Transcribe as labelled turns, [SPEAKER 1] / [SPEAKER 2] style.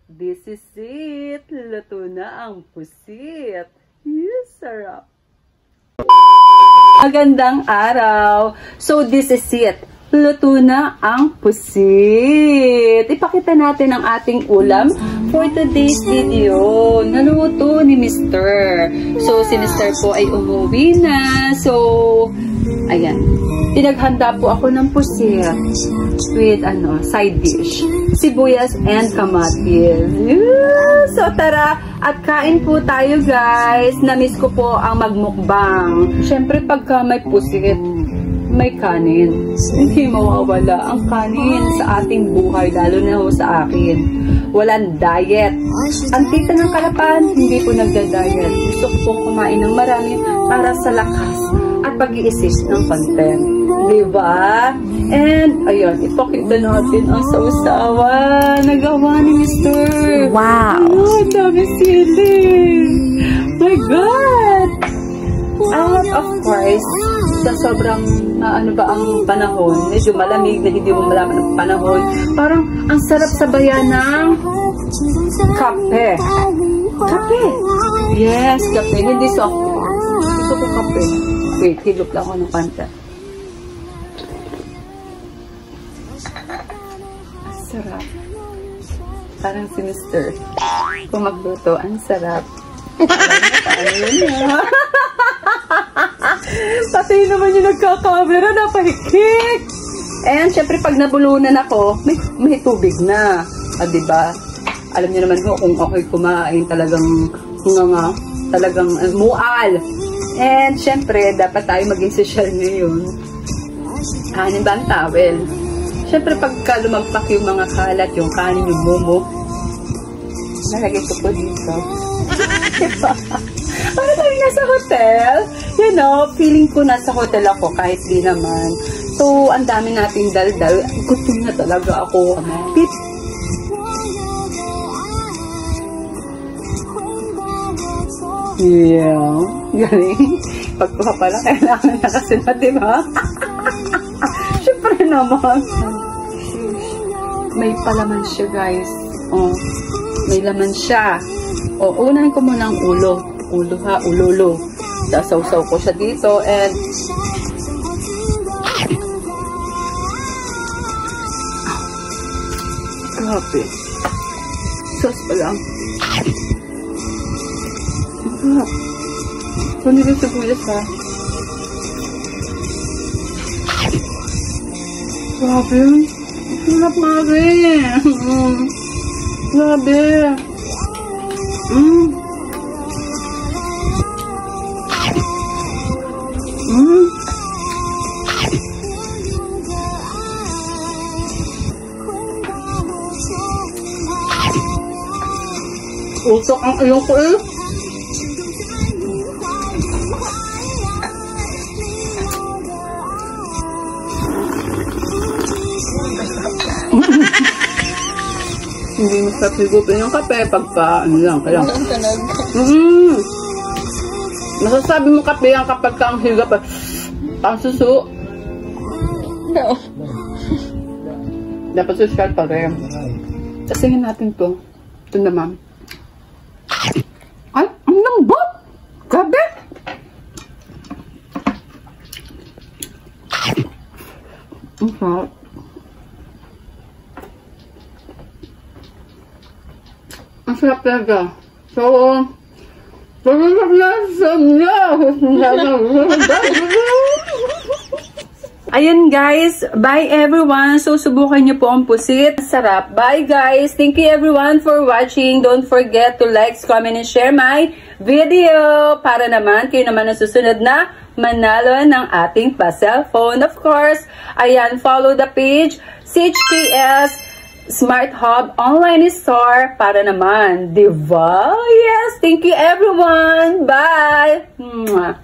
[SPEAKER 1] This is it. Luto na ang pusit. Yes, sarap. Magandang araw. So, this is it. Luto na ang pusit. Ipakita natin ang ating ulam for today's video. Naluto ni Mr. So, si Mr. po ay umuwi na. So, ayan. Pinaghanda po ako ng pusit with side dish. Sibuyas and kamatis. So, tara at kain po tayo, guys. Namiss ko po ang magmukbang. Siyempre, pagka may pusit, may kanin. Hindi mawawala ang kanin sa ating buhay, lalo na ho sa akin. Walang diet. Ang tita ng Kalapan, hindi po nagda-diet. Gusto ko pong kumain ng marami para sa lakas at pag-iisip ng content. Diba? And, ayun, ipakita natin ang sausawa. Nagawa ni Mr.
[SPEAKER 2] Wow!
[SPEAKER 1] Ayun, dami sili. My God! At of course, sa sobrang ang panahon, medyo malamig na hindi mo malaman ang panahon, parang ang sarap sabayan ng kape. Kape! Yes, kape. Hindi soft. Gusto ko kape. Wait, hilop lang ako ng panta. Sarap. Parang si Mr. Kung magluto, ang sarap. Paano yun? Pati naman yung nagkakamera, napahikik. And syempre pag nabulunan ako, may tubig na. Diba? Alam niyo naman ko kung ako'y kumain talagang mual. And syempre dapat tayo maging social ngayon. Hanin ba ang towel? Syempre pagka lumagpak yung mga kalat, yung kanin, yung momo, nalagay ko po dito. Diba? Para tayo nasa hotel. You know, feeling ko nasa hotel ako kahit di naman. So, ang dami nating daldal. Gutom na talaga ako. Yeah. Galing. Pagkuha pala, kailangan na kasi na, diba? Siyempre naman. May palaman siya, guys. Oh, may laman siya. O, unahin ko muna ang ulo. Ulo ha, ulolo. Sasaw-saw ko siya dito and grabe. Sauce pa lang. Kunin yung sibuyas ha. Grabe. Sarap grabe. Grabe. Usok ang ayong ko eh. Hindi masarap higutin yung kape pagka kaya. Masasabi mo kape yan kapag kang higa pa. Ang suso. No. Dapat social pa rin. Tasingin natin to. Ito naman. Ay, ang lambot! Grabe! Ang sarap. Ang sarap talaga. So, ayun guys, bye everyone. So subukan niyo po ang pusit. Sarap. Bye guys. Thank you everyone for watching. Don't forget to like, comment, and share my video para naman kayo naman ang susunod na manalo ng ating pa-cellphone. Of course, ayan, follow the page CHKS Smart Hub Online Store para naman, diba? Yes, thank you everyone. Bye! Mwah.